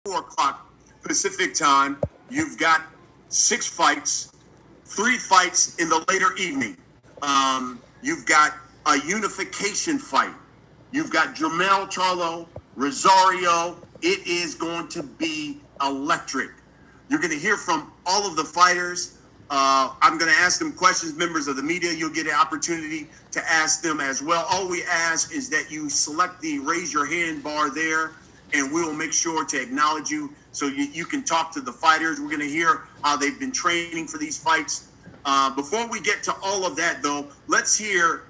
4 o'clock Pacific time, you've got 6 fights, 3 fights in the later evening. You've got a unification fight. You've got JERMELL CHARLO, Rosario. It is going to be electric. You're going to hear from all of the fighters. I'm going to ask them questions. Members of the media, you'll get an opportunity to ask them as well. All we ask is that you select the raise your hand bar there, and we will make sure to acknowledge you so you can talk to the fighters. We're going to hear how they've been training for these fights. Before we get to all of that, though, let's hear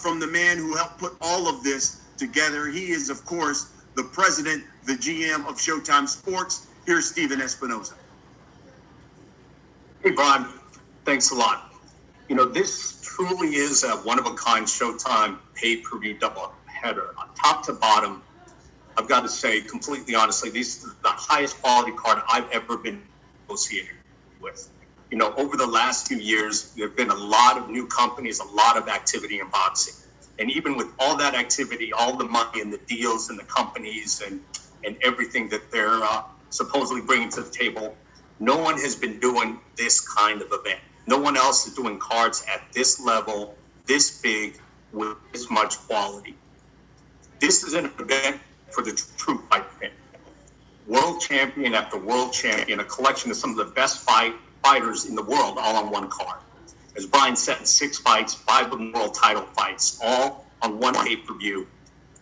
from the man who helped put all of this together. He is, of course, the president, the GM of Showtime Sports. Here's Steven Espinoza. Hey, Brian. Thanks a lot. You know, this truly is a one-of-a-kind Showtime pay-per-view doubleheader. On top to bottom, I've got to say, completely honestly, this is the highest quality card I've ever been associated with. You know, over the last few years, there have been a lot of new companies, a lot of activity in boxing. And even with all that activity, all the money and the deals and the companies and everything that they're supposedly bringing to the table, no one has been doing this kind of event. No one else is doing cards at this level, this big, with this much quality. This is an event for the true fight fan. World champion after world champion, a collection of some of the best fighters in the world, all on one card. As Brian said, 6 fights, 5 of them world title fights, all on one pay-per-view.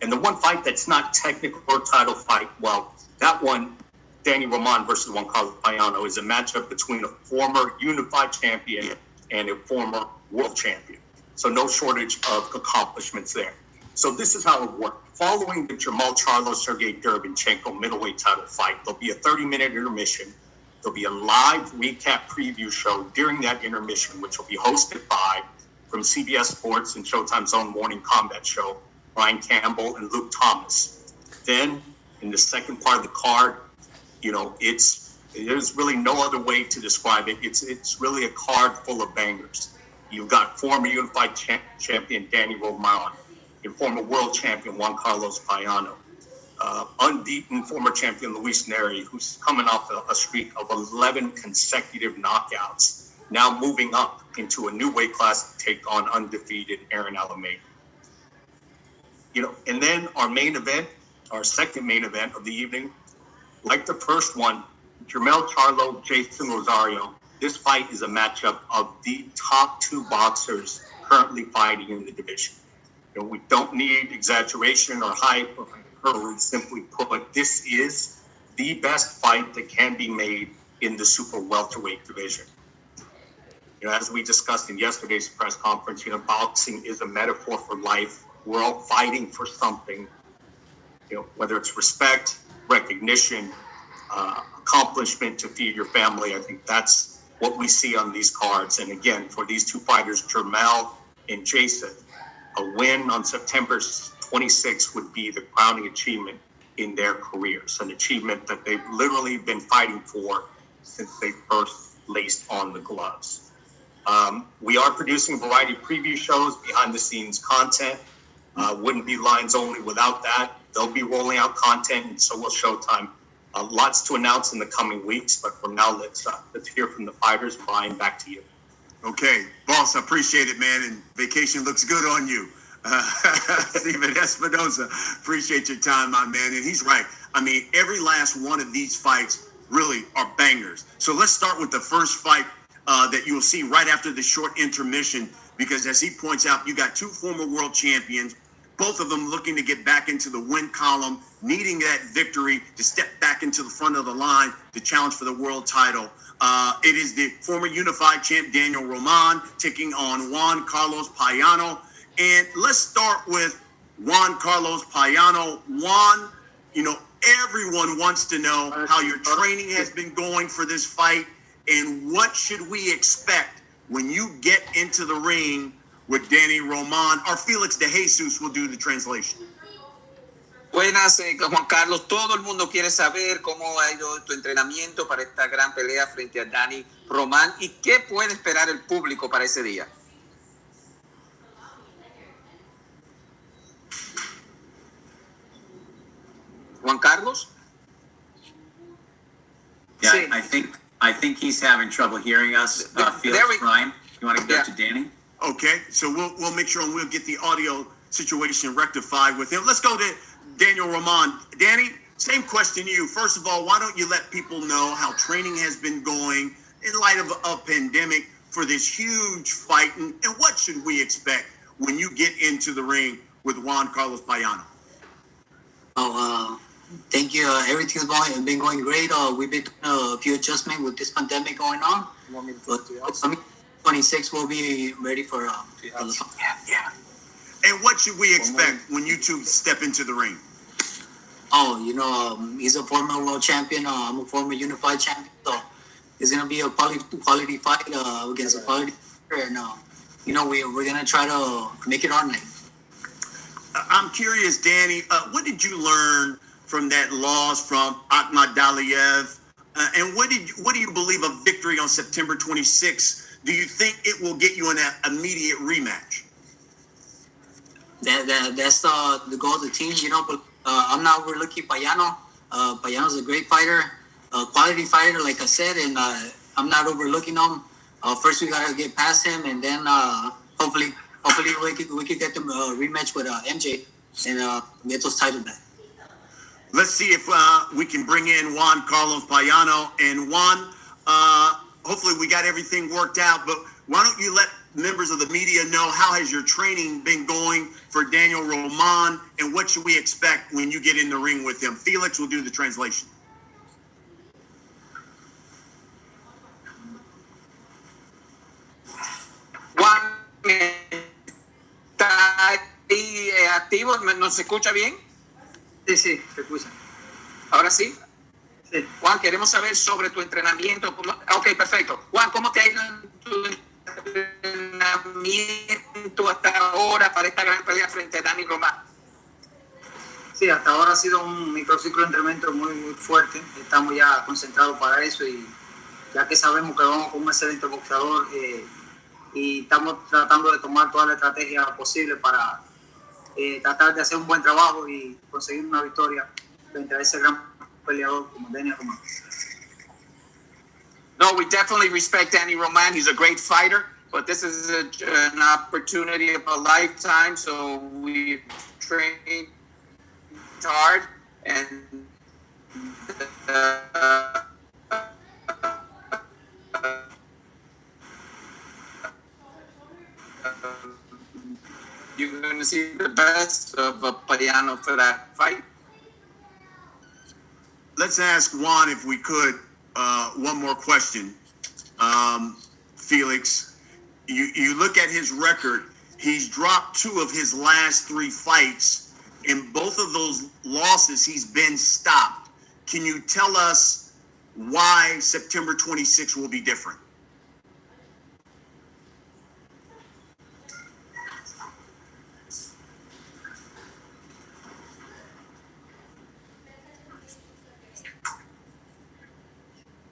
And the one fight that's not technical or title fight, well, that one, Danny Roman versus Juan Carlos Payano, is a matchup between a former unified champion and a former world champion. So no shortage of accomplishments there. So this is how it worked. Following the JERMELL CHARLO Sergey Derevyanchenko middleweight title fight, there'll be a 30-minute intermission. There'll be a live recap preview show during that intermission, which will be hosted by, from CBS Sports and Showtime's own Morning Combat Show, Brian Campbell and Luke Thomas. Then, in the second part of the card, you know, there's really no other way to describe it. It's really a card full of bangers. You've got former unified champion Danny Roman, and former world champion Juan Carlos Payano, unbeaten former champion Luis Neri, who's coming off a streak of 11 consecutive knockouts, now moving up into a new weight class to take on undefeated Neri and Alameda. You know, and then our main event, our second main event of the evening, like the first one, JERMELL CHARLO, JEISON Rosario. This fight is a matchup of the top 2 boxers currently fighting in the division. You know, we don't need exaggeration or hype or hyperbole. Simply put, this is the best fight that can be made in the super welterweight division. You know, as we discussed in yesterday's press conference, you know, boxing is a metaphor for life. We're all fighting for something, you know, whether it's respect, recognition, accomplishment to feed your family. I think that's what we see on these cards. And again, for these 2 fighters, JERMELL and JEISON, a win on September 26th would be the crowning achievement in their careers, an achievement that they've literally been fighting for since they first laced on the gloves. We are producing a variety of preview shows, behind-the-scenes content. Wouldn't be Lines Only without that. They'll be rolling out content, and so will Showtime. Lots to announce in the coming weeks, but for now, let's hear from the fighters. Brian, back to you. Okay, boss, I appreciate it, man, and vacation looks good on you. Steven Espinoza, appreciate your time, my man, and he's right. I mean, every last one of these fights really are bangers. So let's start with the first fight that you'll see right after the short intermission, because as he points out, you got 2 former world champions, both of them looking to get back into the win column, needing that victory to step back into the front of the line to challenge for the world title. It is the former unified champ Daniel Roman taking on Juan Carlos Payano. And let's start with Juan Carlos Payano. Juan, you know, everyone wants to know how your training has been going for this fight and what should we expect when you get into the ring with Danny Roman. Our Felix de Jesus will do the translation. Buenas, Juan Carlos. Todo el mundo quiere saber cómo ha ido tu entrenamiento para esta gran pelea frente a Danny Roman y qué puede esperar el público para ese día. Juan Carlos. think he's having trouble hearing us. Felix, Brian, you want to go to Danny? Okay, so we'll make sure and we'll get the audio situation rectified with him. Let's go to Daniel Roman. Danny, same question to you. First of all, why don't you let people know how training has been going in light of a pandemic for this huge fight, and what should we expect when you get into the ring with Juan Carlos Payano? Thank you. Everything's been going great. We've been doing a few adjustments with this pandemic going on. But 26 will be ready for Yeah. And what should we expect when you two step into the ring? He's a former world champion. I'm a former unified champion. So it's gonna be a quality fight against a quality fighter, and we're gonna try to make it our night. I'm curious, Danny, what did you learn from that loss from Akhmad Daliev? And what do you believe of victory on September 26th? Do you think it will get you an immediate rematch? That's the goal of the team, but I'm not overlooking Payano. Payano's a great fighter, a quality fighter, like I said, and I'm not overlooking him. First, we gotta get past him, and then hopefully we could get the rematch with MJ and get those titles back. Let's see if we can bring in Juan Carlos Payano. And Juan, hopefully we got everything worked out, but why don't you let members of the media know how has your training been going for Daniel Roman, and what should we expect when you get in the ring with him? Felix will do the translation. Juan, ¿está ahí activo? ¿Nos escucha bien? Sí, se escucha. ¿Ahora sí? Sí. Juan, queremos saber sobre tu entrenamiento. Ok, perfecto. Juan, ¿cómo te ha ido en tu entrenamiento hasta ahora para esta gran pelea frente a Dani Román? Sí, hasta ahora ha sido un microciclo de entrenamiento muy, muy fuerte. Estamos ya concentrados para eso, y ya que sabemos que vamos con un excelente boxeador, y estamos tratando de tomar toda la estrategia posible para tratar de hacer un buen trabajo y conseguir una victoria frente a ese gran peleador como Dani Román. No, we definitely respect Danny Roman. He's a great fighter, but this is an opportunity of a lifetime, so we trained hard, and you're going to see the best of Payano for that fight. Let's ask Juan, if we could, one more question. Felix, you look at his record, he's dropped 2 of his last 3 fights. In both of those losses, he's been stopped. Can you tell us why September 26th will be different?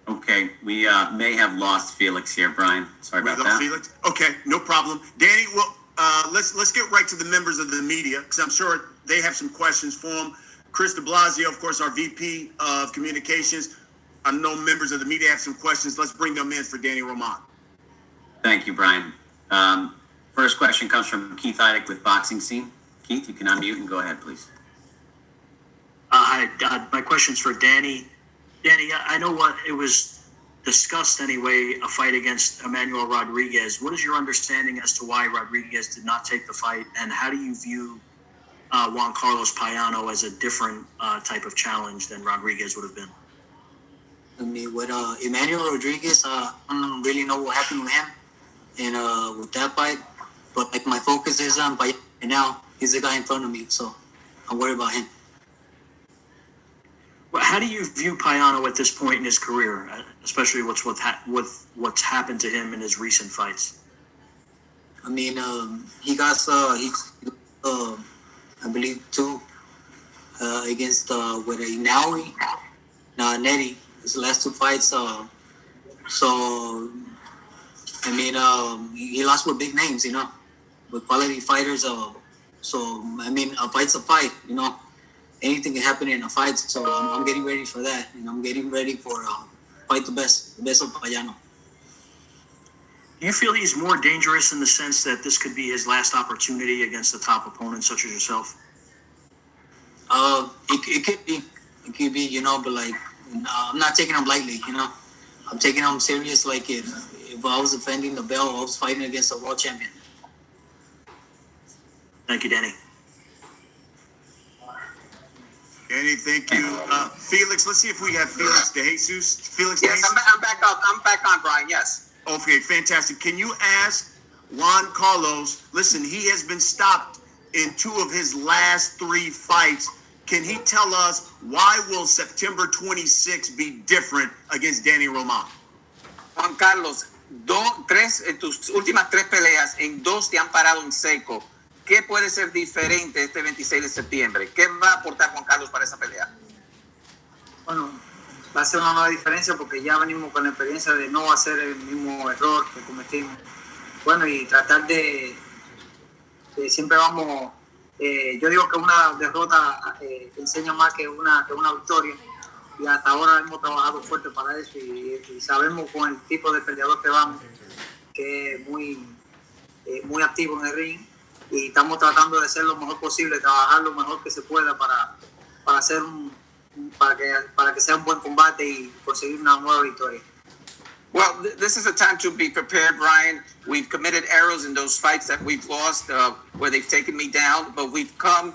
Okay, we may have lost Felix here, Brian. Sorry about that. Felix? Okay, no problem. Danny, well, let's get right to the members of the media, because I'm sure they have some questions for him. Chris de Blasio, of course, our VP of Communications. I know members of the media have some questions. Let's bring them in for Danny Roman. Thank you, Brian. First question comes from Keith Idek with Boxing Scene. Keith, you can unmute and go ahead, please. Hi, my question's for Danny. Danny, I know what it was discussed anyway, a fight against Emmanuel Rodriguez. What is your understanding as to why Rodriguez did not take the fight, and how do you view Juan Carlos Payano as a different type of challenge than Rodriguez would have been? I mean, with Emmanuel Rodriguez, I don't really know what happened with him and with that fight, but like my focus is on Payano, and now he's the guy in front of me, so I'm worried about him. Well, how do you view Payano at this point in his career, especially with what's happened to him in his recent fights? I mean, he got I believe 2 against with Neri, Neri. His last 2 fights. So I mean, he lost with big names, with quality fighters. So I mean, a fight's a fight, Anything can happen in a fight. So I'm getting ready for that, and I'm getting ready for fight the best of Payano. Do you feel he's more dangerous in the sense that this could be his last opportunity against a top opponent such as yourself? It could be, you know, but like I'm not taking him lightly, you know. I'm taking him serious. Like if I was defending the belt, I was fighting against a world champion. Thank you, Danny. Danny, thank you. Felix, let's see if we have Felix De Jesus. Felix De Yes, Jesus. I'm back up. I'm back on, Brian. Yes. Okay, fantastic. Can you ask Juan Carlos, listen, he has been stopped in 2 of his last 3 fights. Can he tell us why will September 26 be different against Danny Roman? Juan Carlos, en tus últimas 3 peleas, en 2 te han parado en seco. ¿Qué puede ser diferente este 26 de septiembre? ¿Qué va a aportar Juan Carlos para esa pelea? Bueno, va a ser una nueva diferencia porque ya venimos con la experiencia de no hacer el mismo error que cometimos. Bueno, y tratar de siempre vamos, yo digo que una derrota enseña más que una victoria, y hasta ahora hemos trabajado fuerte para eso y sabemos con el tipo de peleador que vamos, que es muy activo en el ring, y estamos tratando de hacer lo mejor posible, trabajar lo mejor que se pueda para hacer para que sea un buen combate y conseguir una nueva victoria. Well, this is a time to be prepared, Brian. We've committed errors in those fights that we've lost, where they've taken me down, but we've come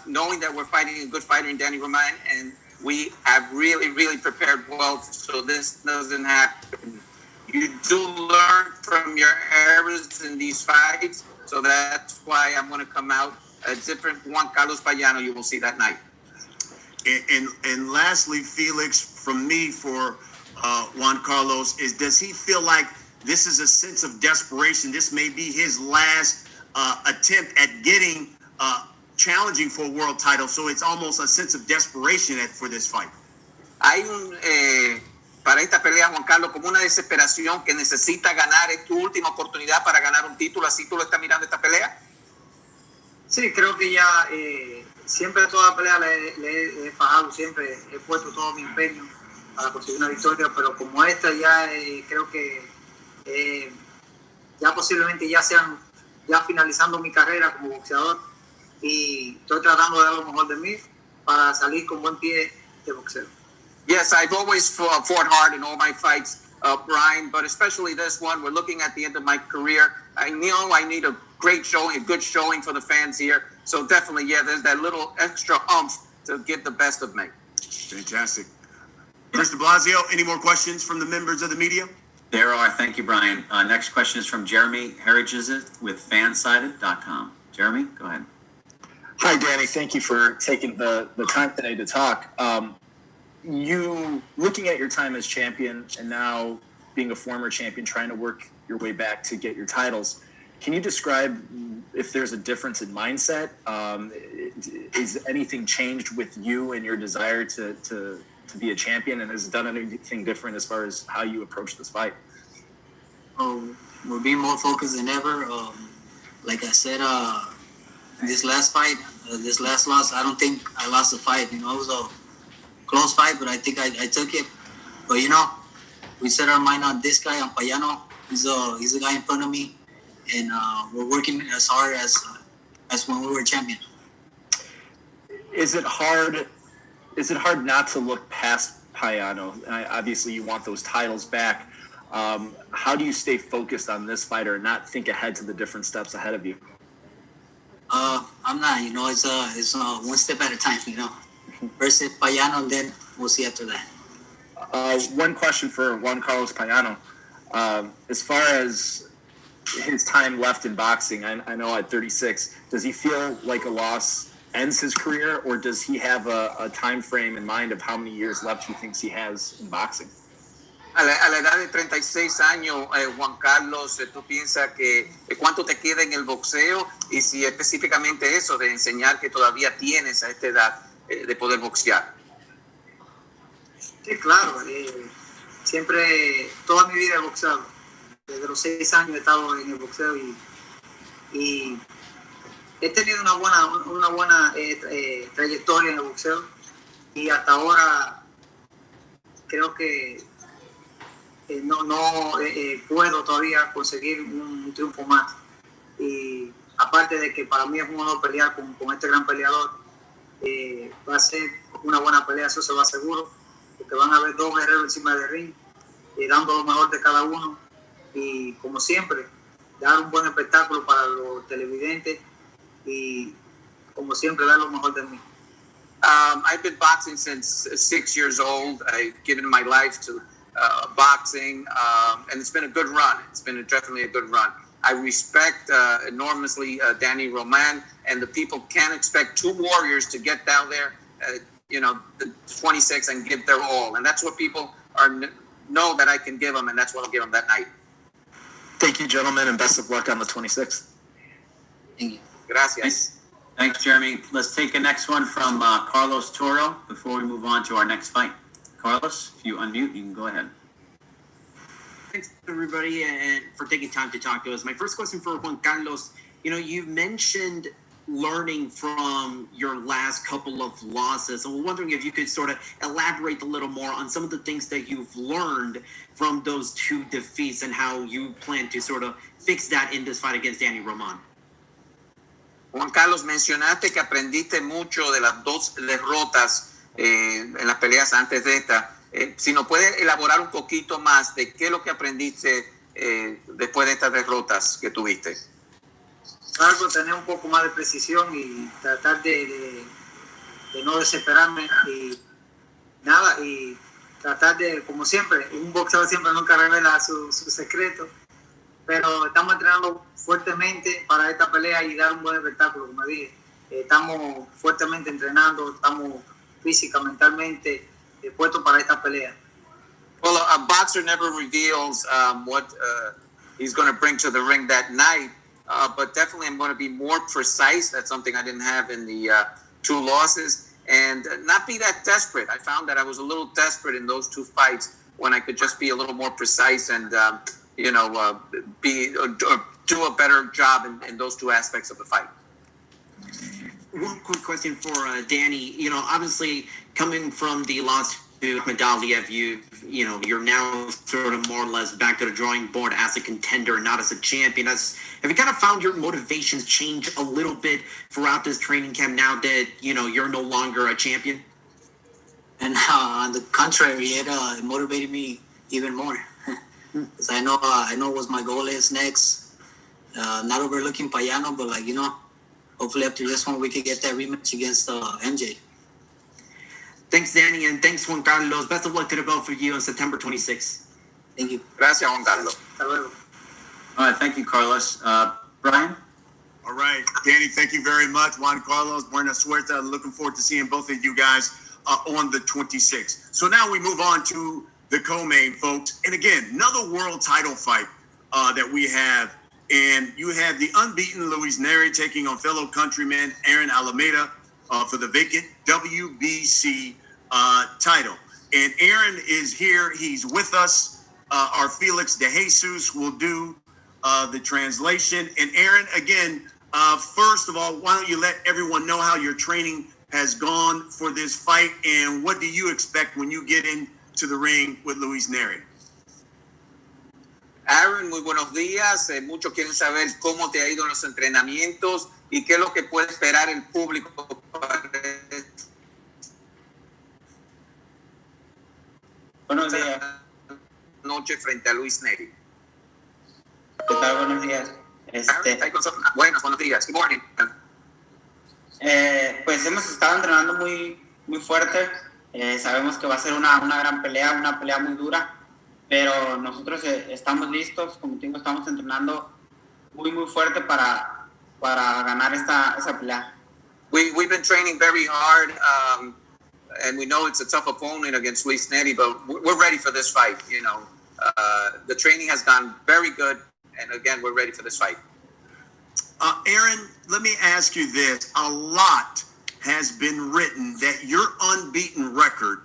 knowing that we're fighting a good fighter in Danny Roman, and we have really, really prepared well so this doesn't happen. You do learn from your errors in these fights, so that's why I'm going to come out a different Juan Carlos Payano you will see that night. And lastly, Felix, from me for Juan Carlos, does he feel like this is a sense of desperation? This may be his last attempt at getting challenging for a world title, so it's almost a sense of desperation for this fight. Hay para esta pelea, Juan Carlos, como una desesperación que necesita ganar, es tu última oportunidad para ganar un título, ¿así tú lo estás mirando esta pelea? Sí, creo que ya siempre toda pelea le he fajado, siempre he puesto todo mi empeño para conseguir una victoria, pero como esta ya creo que ya posiblemente ya sean ya finalizando mi carrera como boxeador, y estoy tratando de dar lo mejor de mí para salir con buen pie de boxeo. Yes, I've always fought hard in all my fights, Brian, but especially this one. We're looking at the end of my career. I know I need a great showing, a good showing for the fans here. So definitely, yeah, there's that little extra oomph to get the best of me. Fantastic. Chris de Blasio, any more questions from the members of the media? There are. Thank you, Brian. Next question is from Jeremy Herigizit with Fansided.com. Jeremy, go ahead. Hi, Danny. Thank you for taking the time today to talk. You, looking at your time as champion and now being a former champion, trying to work your way back to get your titles, can you describe if there's a difference in mindset? Is anything changed with you and your desire to be a champion, and has it done anything different as far as how you approach this fight? We're being more focused than ever. Like I said, this last fight, this last loss, I don't think I lost the fight. You know, it was a close fight, but I think I took it. But you know, we set our mind on this guy, on Payano. He's a guy in front of me, and we're working as hard as when we were champion. Is it hard not to look past Payano? Obviously, you want those titles back. How do you stay focused on this fighter and not think ahead to the different steps ahead of you? I'm not. You know, it's one step at a time. You know, first it's Payano, and then we'll see after that. One question for Juan Carlos Payano. As far as his time left in boxing, I know at 36, does he feel like a loss ends his career, or does he have a time frame in mind of how many years left he thinks he has in boxing? A la edad de 36 años, Juan Carlos, ¿tú piensas que cuánto te queda en el boxeo? Y si específicamente eso, de enseñar que todavía tienes a esta edad de poder boxear. Sí, claro. Siempre, toda mi vida he boxeado. Desde los 6 años he estado en el boxeo y he tenido una buena trayectoria en el boxeo, y hasta ahora creo que puedo todavía conseguir un triunfo más. Y aparte de que para mí es un honor pelear con este gran peleador, va a ser una buena pelea, eso se va seguro, porque van a haber dos guerreros encima del ring, dando lo mejor de cada uno y como siempre, dar un buen espectáculo para los televidentes y como siempre dar lo mejor de mí. I've been boxing since 6 years old. I've given my life to boxing, and it's been a good run. It's been definitely a good run. I respect enormously Danny Roman, and the people can't expect two warriors to get down there, the 26 and give their all. And that's what people know that I can give them, and that's what I'll give them that night. Thank you, gentlemen, and best of luck on the 26th. Thank you. Gracias. Thanks, Jeremy. Let's take the next one from Carlos Toro before we move on to our next fight. Carlos, if you unmute, you can go ahead. Thanks, everybody, and for taking time to talk to us. My first question for Juan Carlos, you mentioned learning from your last couple of losses. I'm wondering if you could sort of elaborate a little more on some of the things that you've learned from those two defeats and how you plan to sort of fix that in this fight against Danny Roman. Juan Carlos, mencionaste que aprendiste mucho de las dos derrotas en las peleas antes de esta. Si nos puede elaborar un poquito más de qué es lo que aprendiste después de estas derrotas que tuviste. Algo, tener un poco más de precisión y tratar de no desesperarme y nada, y tratar de, como siempre, un boxeador siempre nunca revela su secreto, pero estamos entrenando fuertemente para esta pelea y dar un buen espectáculo, como dije. Estamos fuertemente entrenando, estamos física, mentalmente puestos para esta pelea. Well, a boxer never reveals what he's going to bring to the ring that night, but definitely I'm going to be more precise. That's something I didn't have in the two losses, and not be that desperate. I found that I was a little desperate in those two fights when I could just be a little more precise and do a better job in those two aspects of the fight. One quick question for Danny. Obviously coming from the loss to Medaliev, you're now sort of more or less back to the drawing board as a contender, not as a champion. Have you kind of found your motivations change a little bit throughout this training camp now that you're no longer a champion? And on the contrary, it motivated me even more. Because I know what my goal is next. Not overlooking Payano, but hopefully after this one we could get that rematch against MJ. Thanks, Danny, and thanks, Juan Carlos. Best of luck to the both of you on September 26th. Thank you. Gracias, Juan Carlos. Hasta luego. All right, thank you, Carlos. Brian? All right, Danny, thank you very much. Juan Carlos, buena suerte. Looking forward to seeing both of you guys on the 26th. So now we move on to the co-main, folks. And again, another world title fight that we have. And you have the unbeaten Luis Neri taking on fellow countryman Neri and Alameda for the vacant WBC title. And Aaron is here. He's with us. Our Felix De Jesus will do the translation. And Aaron, again, first of all, why don't you let everyone know how your training has gone for this fight and what do you expect when you get into the ring with Luis Neri? Aaron, muy buenos días. Muchos quieren saber cómo te ha ido en los entrenamientos y qué es lo que puede esperar el público para esta Buenos días. noche frente a Luis Neri. ¿Qué tal? Buenos días. Buenos días. Good morning. Pues hemos estado entrenando muy fuerte. Sabemos que va a ser una gran pelea, una pelea muy dura. Pero nosotros estamos listos, como te digo, estamos entrenando muy fuerte para ganar esa pelea. We've been training very hard, and we know it's a tough opponent against Luis Neri, but we're ready for this fight. The training has gone very good, and again, we're ready for this fight. Aaron, let me ask you this. A lot has been written that your unbeaten record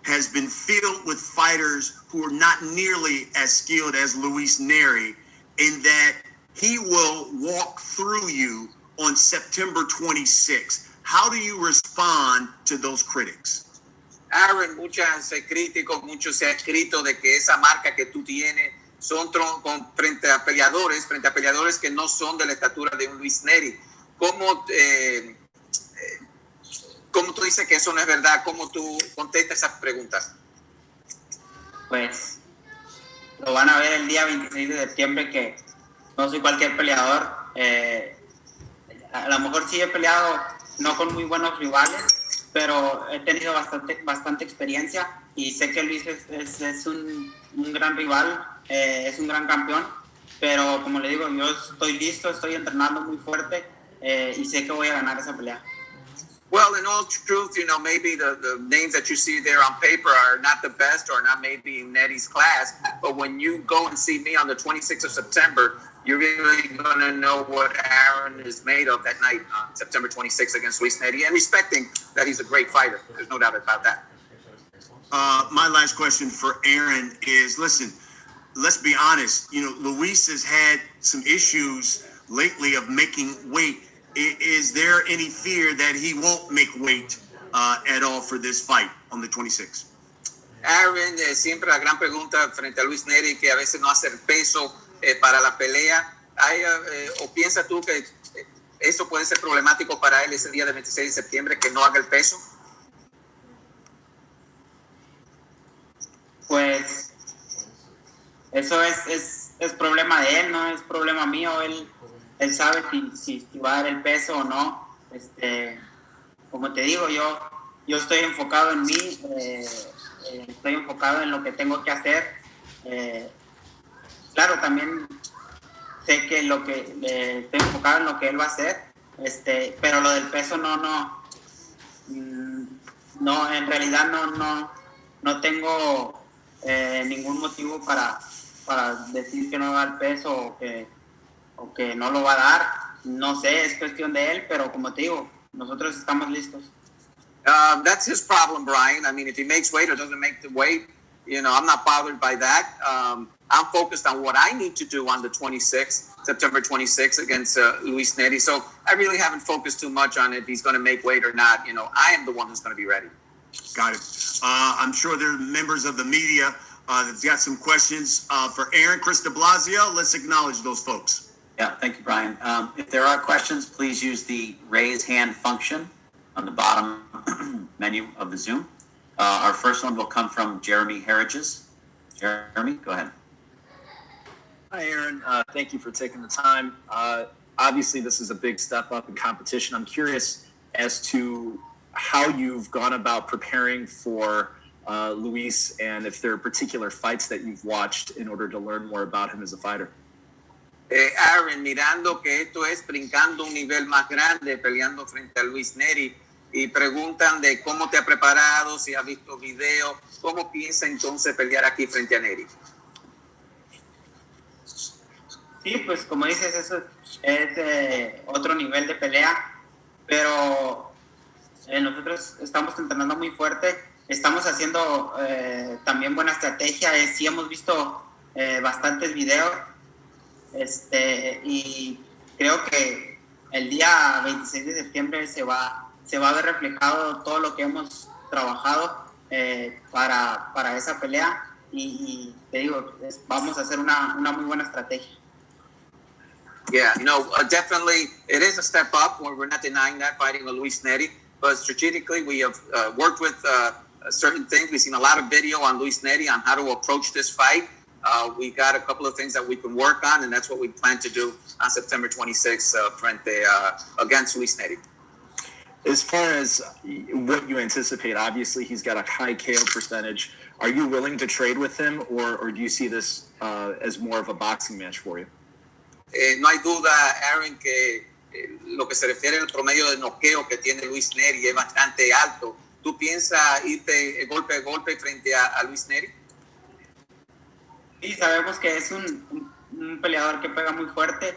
has been filled with fighters who are not nearly as skilled as Luis Neri, in that he will walk through you on September 26th. How do you respond to those critics? Aaron, muchas críticos, mucho se ha escrito de que esa marca que tú tienes son frente a peleadores que no son de la estatura de un Luis Neri. ¿Cómo tú dices que eso no es verdad? ¿Cómo tú contestas esas preguntas? Pues lo van a ver el día 26 de septiembre, que no soy cualquier peleador. A lo mejor sí he peleado no con muy buenos rivales, pero he tenido bastante experiencia y sé que Luis es un gran rival, es un gran campeón, pero como le digo, yo estoy listo, estoy entrenando muy fuerte y sé que voy a ganar esa pelea. Well, in all truth, maybe the names that you see there on paper are not the best or not maybe in Nery's class, but when you go and see me on the 26th of September, you're really going to know what Aaron is made of that night on September 26th against Luis Neri, and respecting that he's a great fighter. There's no doubt about that. My last question for Aaron is, listen, let's be honest. Luis has had some issues lately of making weight. Is there any fear that he won't make weight at all for this fight on the 26th? Aaron, siempre la gran pregunta frente a Luis Neri, que a veces no hace el peso para la pelea. ¿O piensas tú que eso puede ser problemático para él ese día del 26 de septiembre, que no haga el peso? Pues eso es problema de él, no es problema mío. Él sabe si va a dar el peso o no. Como te digo, yo estoy enfocado en mí, estoy enfocado en lo que tengo que hacer. Claro, también sé que estoy enfocado en lo que él va a hacer, pero lo del peso no, en realidad no tengo ningún motivo para decir que no va a dar peso o que no lo va a dar. No sé, es cuestión de él, pero como te digo, nosotros estamos listos. That's his problem, Brian. I mean, if he makes weight or doesn't make the weight, I'm not bothered by that. I'm focused on what I need to do on the 26th, September 26th against Luis Neri. So I really haven't focused too much on if he's going to make weight or not. I am the one who's going to be ready. Got it. I'm sure there are members of the media that's got some questions for Aaron. Chris de Blasio, let's acknowledge those folks. Yeah, thank you, Brian. If there are questions, please use the raise hand function on the bottom menu of the Zoom. Our first one will come from Jeremy Herridges. Jeremy, go ahead. Hi, Aaron. Thank you for taking the time. Obviously, this is a big step up in competition. I'm curious as to how you've gone about preparing for Luis, and if there are particular fights that you've watched in order to learn more about him as a fighter. Aaron, mirando que esto es brincando un nivel más grande, peleando frente a Luis Neri, y preguntan de cómo te ha preparado, si has visto video, cómo piensa entonces pelear aquí frente a Neri. Sí, pues como dices, eso es otro nivel de pelea, pero nosotros estamos entrenando muy fuerte, estamos haciendo también buena estrategia, sí hemos visto bastantes videos, y creo que el día 26 de septiembre se va a ver reflejado todo lo que hemos trabajado para esa pelea, y te digo, vamos a hacer una muy buena estrategia. Yeah, definitely it is a step up. We're not denying that, fighting with Luis Neri. But strategically, we have worked with certain things. We've seen a lot of video on Luis Neri on how to approach this fight. We got a couple of things that we can work on, and that's what we plan to do on September 26th against Luis Neri. As far as what you anticipate, obviously he's got a high KO percentage. Are you willing to trade with him, or do you see this as more of a boxing match for you? No hay duda, Aaron, que lo que se refiere al promedio de noqueo que tiene Luis Neri es bastante alto. ¿Tú piensas irte golpe a golpe frente a Luis Neri? Sí, sabemos que es un peleador que pega muy fuerte,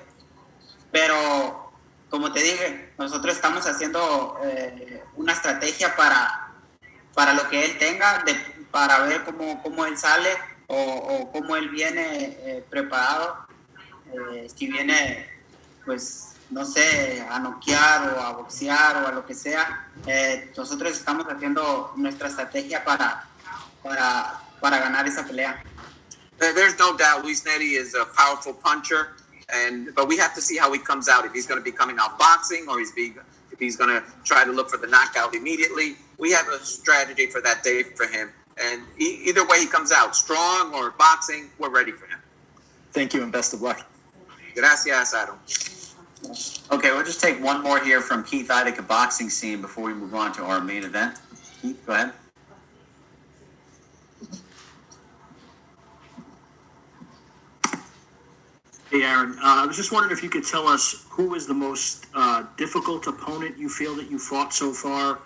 pero como te dije, nosotros estamos haciendo una estrategia para lo que él tenga, para ver cómo él sale o cómo él viene preparado. Si viene pues no sé, a noquear o a boxear o a lo que sea, nosotros estamos haciendo nuestra estrategia para ganar esa pelea. There's no doubt Luis Neri is a powerful puncher, but we have to see how he comes out. If he's going to be coming out boxing, or if he's going to try to look for the knockout immediately. We have a strategy for that day for him. And either way he comes out, strong or boxing, we're ready for him. Thank you and best of luck. Gracias, Adam. Okay, we'll just take one more here from Keith Idec, boxing scene, before we move on to our main event. Keith, go ahead. Hey, Aaron, I was just wondering if you could tell us who is the most difficult opponent you feel that you fought so far,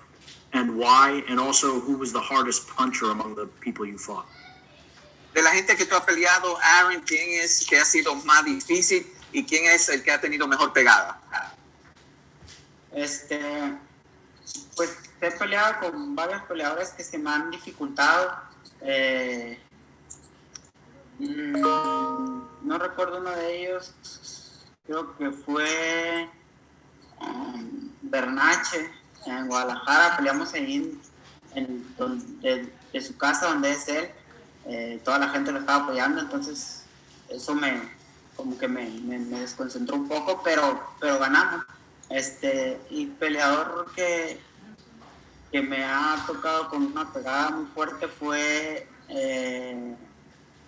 and why, and also who was the hardest puncher among the people you fought. De la gente que tú has peleado, Aaron, ¿quién es que ha sido más difícil y quién es el que ha tenido mejor pegada? Pues he peleado con varios peleadores que se me han dificultado. No recuerdo uno de ellos, creo que fue Bernache en Guadalajara. Peleamos ahí de su casa, donde es él. Toda la gente lo estaba apoyando, entonces eso me desconcentró un poco, pero ganamos. Y peleador que me ha tocado con una pegada muy fuerte fue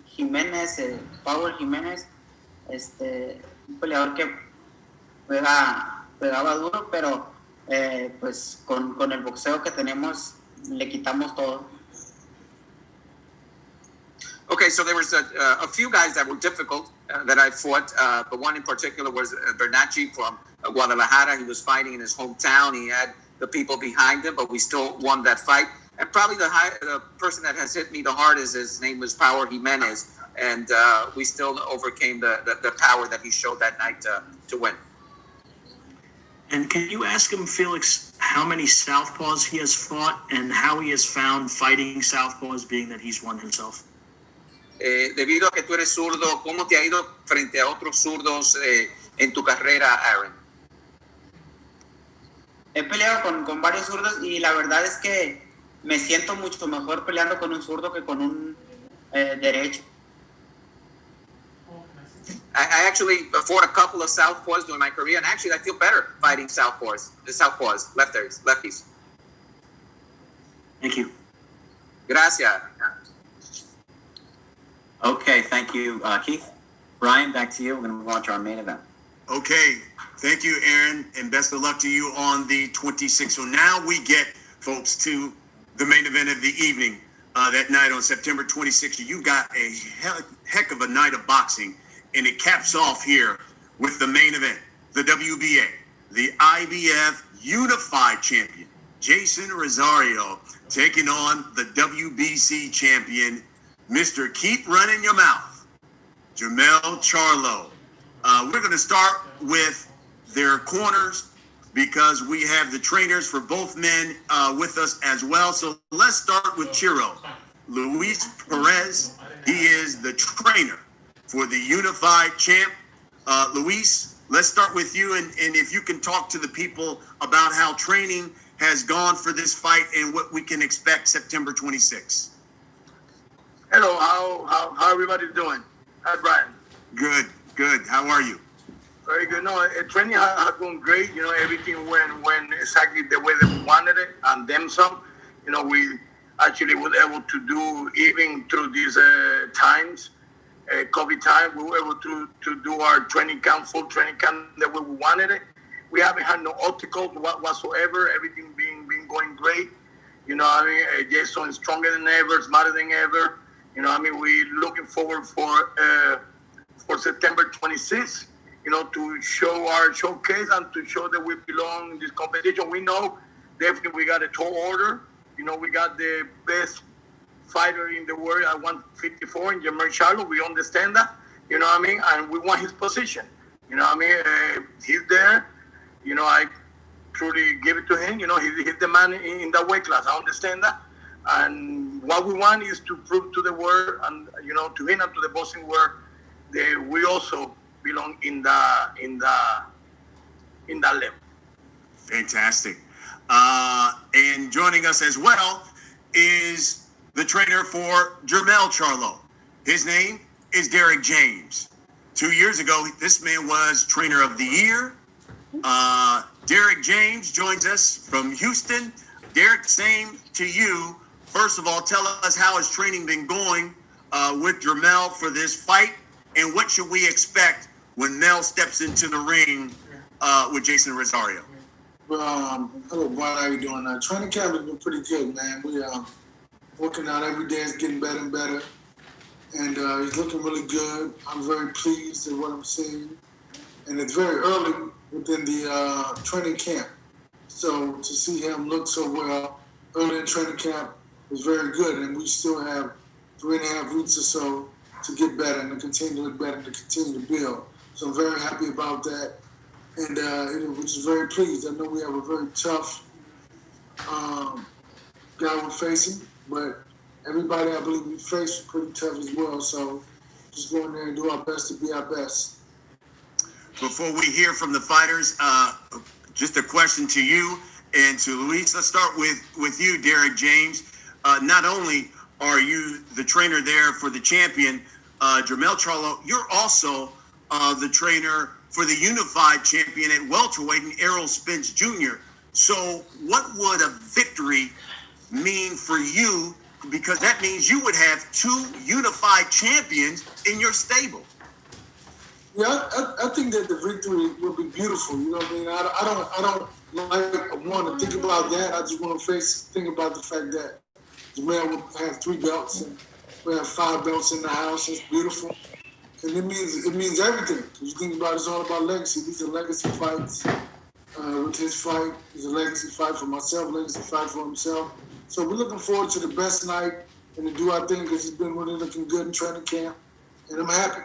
Jiménez, Power Jiménez, un peleador que pegaba duro, pero pues con el boxeo que tenemos le quitamos todo. Okay, so there was a few guys that were difficult that I fought, but one in particular was Bernacchi from Guadalajara. He was fighting in his hometown. He had the people behind him, but we still won that fight. And probably the person that has hit me the hardest, his name was Power Jimenez, and we still overcame the power that he showed that night to win. And can you ask him, Felix, how many southpaws he has fought and how he has found fighting southpaws, being that he's one himself? Debido a que tú eres zurdo, ¿cómo te ha ido frente a otros zurdos en tu carrera, Aaron? He peleado con varios zurdos y la verdad es que me siento mucho mejor peleando con un zurdo que con un derecho. I actually fought a couple of southpaws during my career, and actually I feel better fighting southpaws, lefties. Thank you. Gracias. Okay, thank you, Keith. Brian, back to you. We're going to move on to our main event. Okay, thank you, Aaron, and best of luck to you on the 26th. So now we get, folks, to the main event of the evening. That night on September 26th, you got a heck of a night of boxing, and it caps off here with the main event, the WBA, the IBF Unified Champion, JEISON Rosario, taking on the WBC champion, Mr. Keep Running Your Mouth, JERMELL CHARLO. We're going to start with their corners because we have the trainers for both men with us as well. So let's start with Chiro. Luis Perez, he is the trainer for the Unified Champ. Luis, let's start with you, and if you can talk to the people about how training has gone for this fight and what we can expect September 26th. Hello, how everybody doing? Hi, Brian. Good. How are you? Very good. No, training has gone great. You know, everything went exactly the way that we wanted it, and then some. You know, we actually were able to do, even through these times, COVID time, we were able to do our training camp, full training camp the way we wanted it. We haven't had no obstacles whatsoever. Everything being going great. You know, I mean, JEISON is stronger than ever, smarter than ever. You know, I mean, we're looking forward for September 26th, you know, to show our showcase and to show that we belong in this competition. We know definitely we got a tall order. You know, we got the best fighter in the world at 154 in JERMELL CHARLO. We understand that, you know what I mean? And we want his position. You know what I mean? He's there. You know, I truly give it to him. You know, he's the man in that weight class. I understand that. And what we want is to prove to the world and, you know, to him and to the boxing world that we also belong in the in that level. Fantastic. And joining us as well is the trainer for JERMELL CHARLO. His name is Derek James. 2 years ago, this man was Trainer of the Year. Derek James joins us from Houston. Derek, same to you. First of all, tell us how has training been going with JERMELL for this fight, and what should we expect when Mel steps into the ring with JEISON Rosario? Well, hello, Brian. How you doing? Training camp has been pretty good, man. We working out every day. It's getting better and better, and he's looking really good. I'm very pleased at what I'm seeing, and it's very early within the training camp. So to see him look so well early in training camp was very good, and we still have 3.5 weeks or so to get better and to continue to look better and to continue to build. So I'm very happy about that. And we're just very pleased. I know we have a very tough guy we're facing, but everybody I believe we face is pretty tough as well. So just go in there and do our best to be our best. Before we hear from the fighters, just a question to you and to Luis. Let's start with you, Derek James. Not only are you the trainer there for the champion, JERMELL CHARLO, you're also the trainer for the unified champion at welterweight in Errol Spence Jr. So what would a victory mean for you? Because that means you would have 2 unified champions in your stable. Yeah, I think that the victory will be beautiful. You know what I mean? I don't like want to think about that. I just want to think about the fact that JERMELL will have 3 belts and we have 5 belts in the house. It's beautiful. And it means everything. Because you think about it, it's all about legacy. These are legacy fights. With his fight, it's a legacy fight for myself, legacy fight for himself. So we're looking forward to the best night and to do our thing because he's been really looking good in training camp. And I'm happy.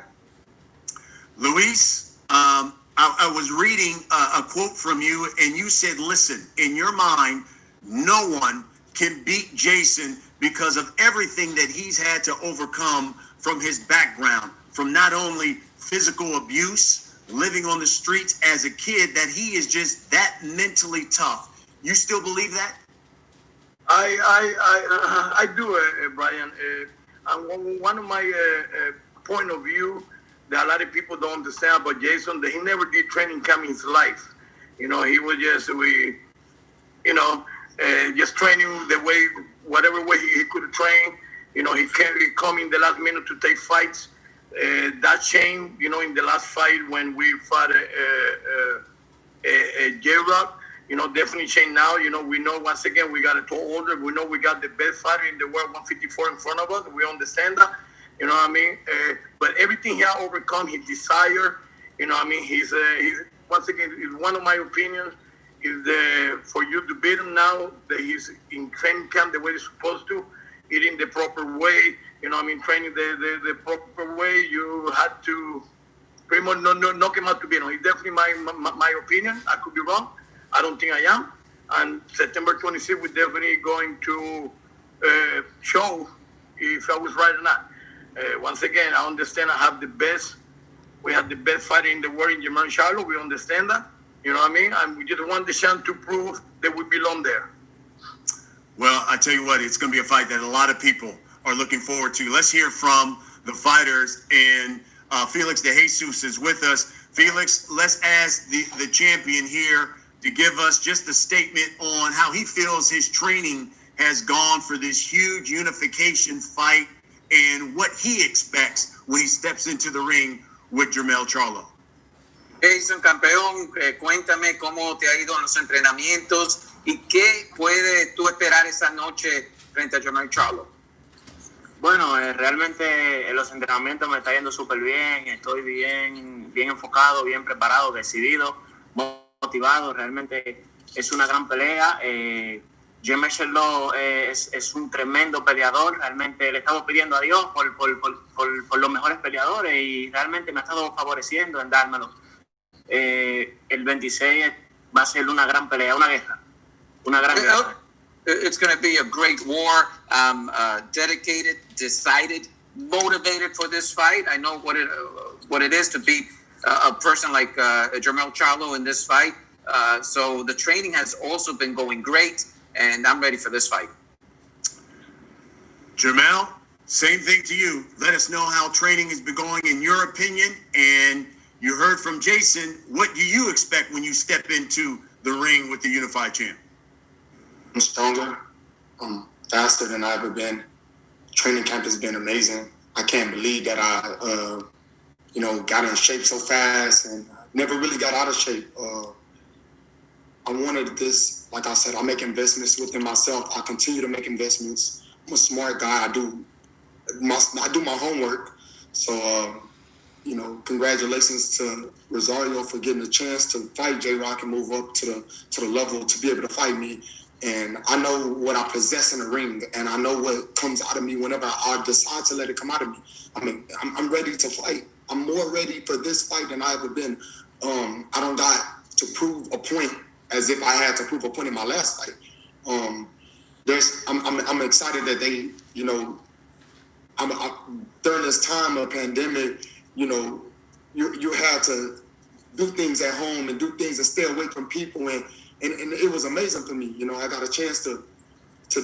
Luis, I was reading a quote from you, and you said, listen, in your mind, no one can beat JEISON because of everything that he's had to overcome from his background, from not only physical abuse, living on the streets as a kid, that he is just that mentally tough. You still believe that? I do, Brian. One of my point of view that a lot of people don't understand about JEISON, that he never did training camp in his life. You know, he was just just training the way, whatever way he could train. You know, he come in the last minute to take fights. That changed, in the last fight when we fought J-Rock, definitely changed now. We know once again we got a tall order. We know we got the best fighter in the world, 154 in front of us. We understand that. You know what I mean? But everything he has overcome, his desire, he's once again, is one of my opinions, is for you to beat him now, that he's in training camp the way he's supposed to, eating the proper way, training the proper way. You had to pretty much knock him out to beat him. It's definitely my opinion. I could be wrong. I don't think I am. And September 26th, we're definitely going to show if I was right or not. Once again, I understand we have the best fighter in the world in JERMELL CHARLO. We understand that. You know what I mean? And we just want the chance to prove that we belong there. Well, I tell you what, it's going to be a fight that a lot of people are looking forward to. Let's hear from the fighters, and Felix de Jesus is with us. Felix, let's ask the champion here to give us just a statement on how he feels his training has gone for this huge unification fight and what he expects when he steps into the ring with JERMELL CHARLO. JEISON, campeón, cuéntame cómo te ha ido en los entrenamientos y qué puedes tú esperar esa noche frente a JERMELL CHARLO. Bueno, realmente en los entrenamientos me está yendo súper bien, estoy bien enfocado, bien preparado, decidido, motivado. Realmente es una gran pelea. JERMELL CHARLO es un tremendo peleador. Realmente le estamos pidiendo a Dios por los mejores peleadores y realmente me ha estado favoreciendo en dármelo. El 26 va a ser una gran pelea, una guerra. Una gran guerra. It's going to be a great war. I'm dedicated, decided, motivated for this fight. I know what it is to beat a person like JERMELL CHARLO in this fight. So the training has also been going great, and I'm ready for this fight. Jermell, same thing to you. Let us know how training has been going in your opinion. And you heard from Jason. What do you expect when you step into the ring with the unified champ? I'm stronger. I'm faster than I've ever been. Training camp has been amazing. I can't believe that I, got in shape so fast and never really got out of shape. I wanted this, like I said, I make investments within myself. I continue to make investments. I'm a smart guy. I do my homework. So, congratulations to Rosario for getting a chance to fight J-Rock and move up to the level to be able to fight me. And I know what I possess in the ring, and I know what comes out of me whenever I decide to let it come out of me. I mean, I'm ready to fight. I'm more ready for this fight than I ever been. I don't got to prove a point as if I had to prove a point in my last fight. I'm excited that they, during this time of pandemic, you have to do things at home and do things and stay away from people, and it was amazing for me. I got a chance to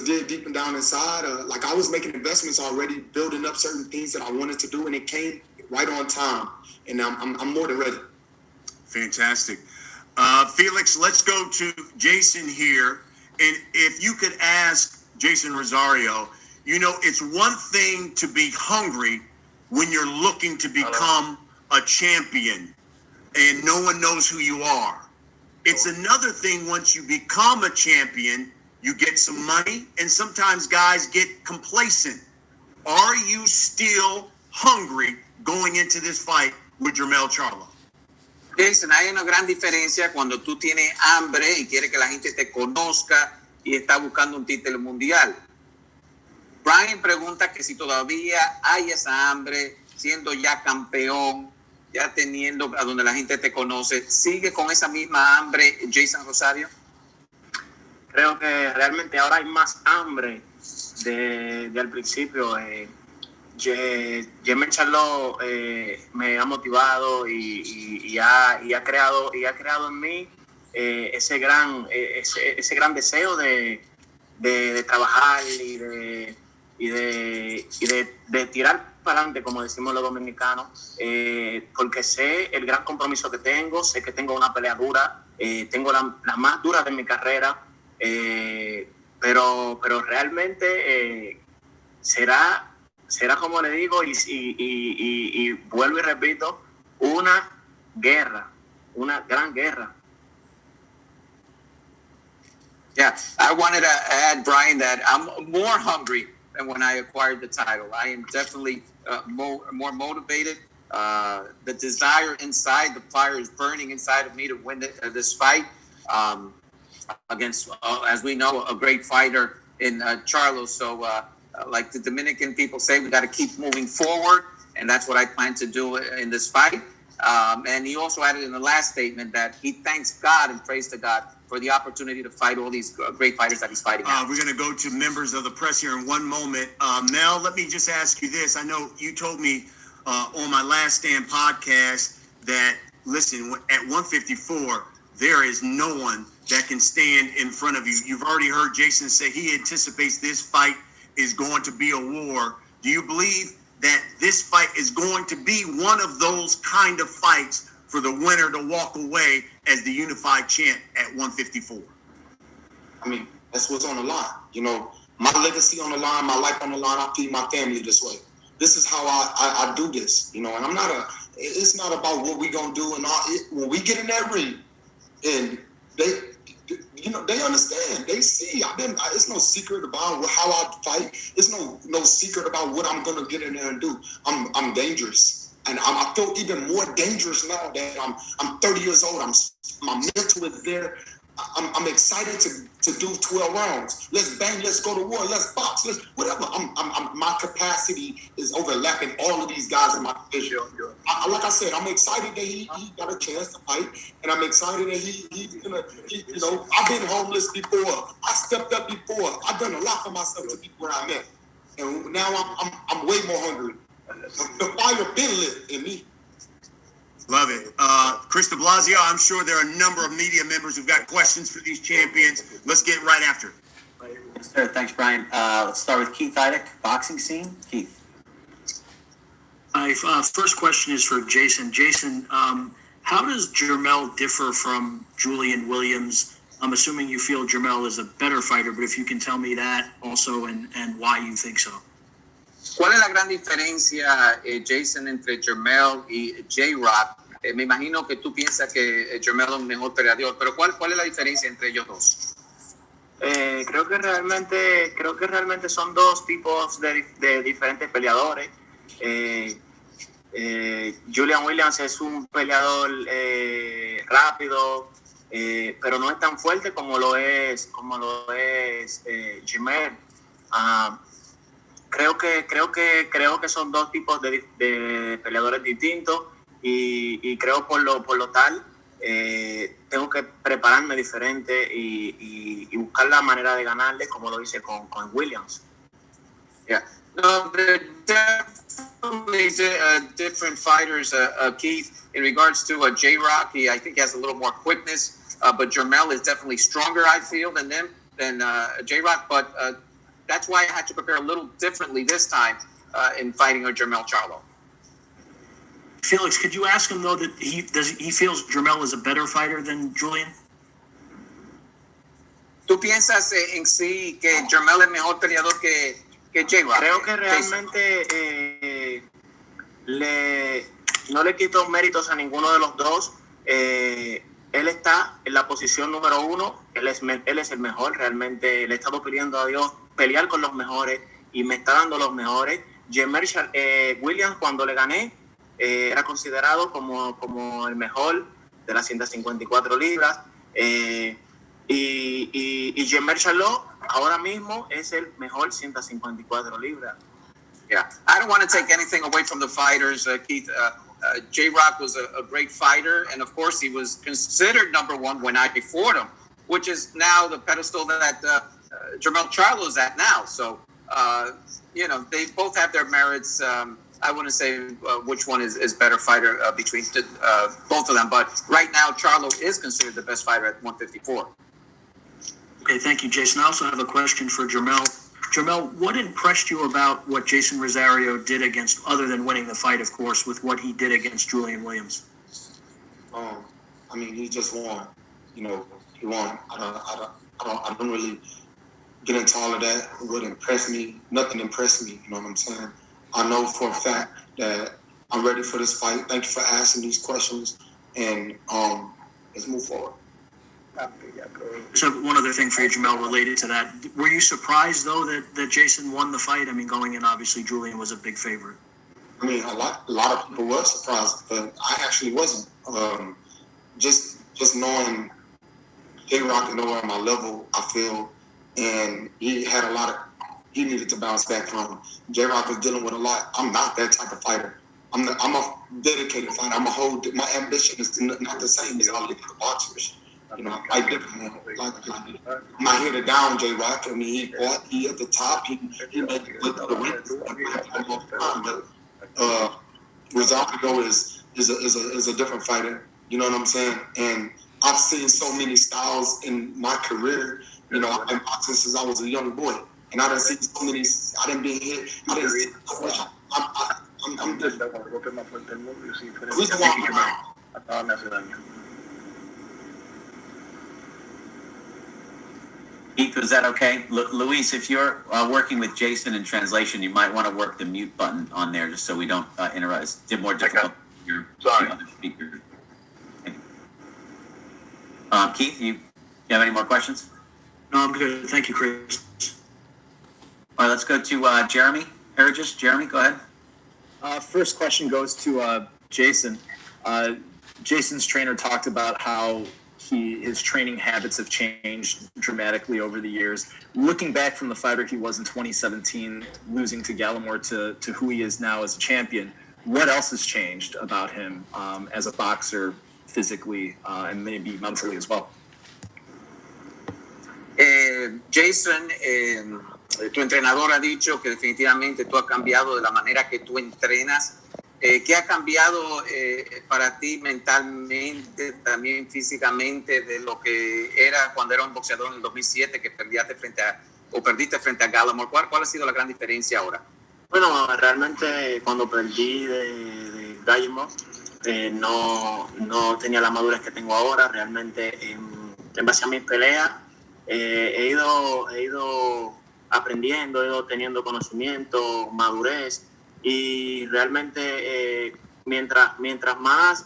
dig deep and down inside. Like I was making investments already, building up certain things that I wanted to do, and it came right on time. And I'm more than ready. Fantastic. Felix, let's go to Jason here. And if you could ask Jason Rosario, it's one thing to be hungry when you're looking to become a champion and no one knows who you are. It's another thing once you become a champion, you get some money, and sometimes guys get complacent. Are you still hungry going into this fight with JERMELL CHARLO? Jason, hay una gran diferencia cuando tú tienes hambre y quieres que la gente te conozca y está buscando un título mundial. Brian pregunta que si todavía hay esa hambre, siendo ya campeón, ya teniendo a donde la gente te conoce, ¿sigue con esa misma hambre Jason Rosario? Creo que realmente ahora hay más hambre de al principio. JERMELL CHARLO me ha motivado y ha creado en mí ese gran deseo de trabajar y de tirar para adelante, como decimos los dominicanos, porque sé el gran compromiso que tengo, sé que tengo una pelea dura, tengo la más dura de mi carrera, pero realmente será como le digo y vuelvo y repito, una gran guerra. Yeah, I wanted to add, Brian, that I'm more hungry than when I acquired the title. I am definitely more motivated. The desire inside, the fire is burning inside of me to win this fight against, as we know, a great fighter in Charlo. So like the Dominican people say, we got to keep moving forward, and that's what I plan to do in this fight. And he also added in the last statement that he thanks God and prays to God for the opportunity to fight all these great fighters that he's fighting now. We're going to go to members of the press here in one moment. Mel, let me just ask you this. I know you told me on my Last Stand podcast that, listen, at 154, there is no one that can stand in front of you. You've already heard Jason say he anticipates this fight is going to be a war. Do you believe that this fight is going to be one of those kind of fights for the winner to walk away as the unified champ at 154? I mean, that's what's on the line. My legacy on the line, my life on the line. I feed my family this way. This is how I do this, and it's not about what we gonna do. And when we get in that ring, and they understand, they see. It's no secret about how I fight. It's no secret about what I'm gonna get in there and do. I'm dangerous, and I feel even more dangerous now that I'm 30 years old. My mental is there. I'm excited to do 12 rounds. Let's bang. Let's go to war. Let's box. Let's whatever. My capacity is overlapping all of these guys in my division. Like I said, I'm excited that he got a chance to fight, and I'm excited that he's gonna. I've been homeless before. I stepped up before. I've done a lot for myself to be where I'm at, and now I'm way more hungry. The fire been lit in me. Love it. Chris de Blasio, I'm sure there are a number of media members who've got questions for these champions. Let's get right after it. Yes, sir. Thanks, Brian. Let's start with Keith Heidick, boxing scene. Keith. My first question is for Jason. Jason, how does Jermell differ from Julian Williams? I'm assuming you feel Jermell is a better fighter, but if you can tell me that also and why you think so. ¿Cuál es la gran diferencia, Jason, entre Jermell y J-Rock? Me imagino que tú piensas que Jermell es un mejor peleador, pero ¿cuál es la diferencia entre ellos dos? Creo que realmente son dos tipos de diferentes peleadores. Julian Williams es un peleador rápido, pero no es tan fuerte como lo es Jermell. Creo que son dos tipos de peleadores distintos y creo por lo tal tengo que prepararme diferente y buscar la manera de ganarle como lo hice con Williams. Yeah. No, they're definitely different fighters, Keith. In regards to J-Rock, I think he has a little more quickness, but Jermell is definitely stronger, I feel, than J-Rock. But that's why I had to prepare a little differently this time in fighting JERMELL CHARLO. Felix, could you ask him though that he feels Jermell is a better fighter than Julian? ¿Tú piensas en sí que Jermell es mejor peleador que J-Rock? Creo que realmente no le quito méritos a ninguno de los dos. Él está en la posición número 1. Él es el mejor. Realmente le he estado pidiendo a Dios pelear con los mejores y me está dando los mejores. Williams, cuando le gané, era considerado como el mejor de las 154 libras. Y JERMELL CHARLO ahora mismo es el mejor 154 libras. Yeah, I don't want to take anything away from the fighters, Keith. J-Rock was a great fighter, and of course he was considered number 1 when I fought him, which is now the pedestal that JERMELL CHARLO is at now. So, they both have their merits. I wouldn't say which one is better fighter between both of them, but right now Charlo is considered the best fighter at 154. Okay, thank you, Jason. I also have a question for Jermell. Jermell, what impressed you about what Jason Rosario did other than winning the fight, of course, with what he did against Julian Williams? He just won. He won. I don't really get into all of that. What impressed me? Nothing impressed me. You know what I'm saying? I know for a fact that I'm ready for this fight. Thank you for asking these questions, and let's move forward. So one other thing for you, Jermell, related to that. Were you surprised, though, that Jason won the fight? Going in, obviously, Julian was a big favorite. A lot of people were surprised, but I actually wasn't. Just knowing J-Rock and knowing my level, I feel, and he had he needed to bounce back from. J-Rock was dealing with a lot. I'm not that type of fighter. I'm a dedicated fighter. My ambition is not the same as all the boxers. I different. I'm not here to down J-Rock. He fought. He at the top. He made the win. But Rosario is a different fighter. You know what I'm saying? And I've seen so many styles in my career. I've been boxing since I was a young boy, and I done seen so many. I didn't be hit. I didn't see. I'm different. Reason why Keith, was that okay? Luis, if you're working with Jason in translation, you might want to work the mute button on there just so we don't interrupt. It's more difficult. Sorry. Other speaker. Keith, you have any more questions? No, I'm good. Thank you, Chris. All right, let's go to Jeremy Herridges. Jeremy, go ahead. First question goes to Jason. Jason's trainer talked about how his training habits have changed dramatically over the years. Looking back from the fighter he was in 2017, losing to Gallimore to who he is now as a champion, what else has changed about him as a boxer, physically, and maybe mentally as well? Jason, tu entrenador ha dicho que definitivamente tú has cambiado de la manera que tú entrenas. ¿Qué ha cambiado para ti mentalmente, también físicamente, de lo que era cuando era un boxeador en el 2007 que perdiste frente a Gallimore? ¿Cuál ha sido la gran diferencia ahora? Bueno, realmente cuando perdí de Gallimore, no tenía la madurez que tengo ahora. Realmente en base a mis peleas he ido aprendiendo, he ido teniendo conocimiento, madurez, y realmente mientras más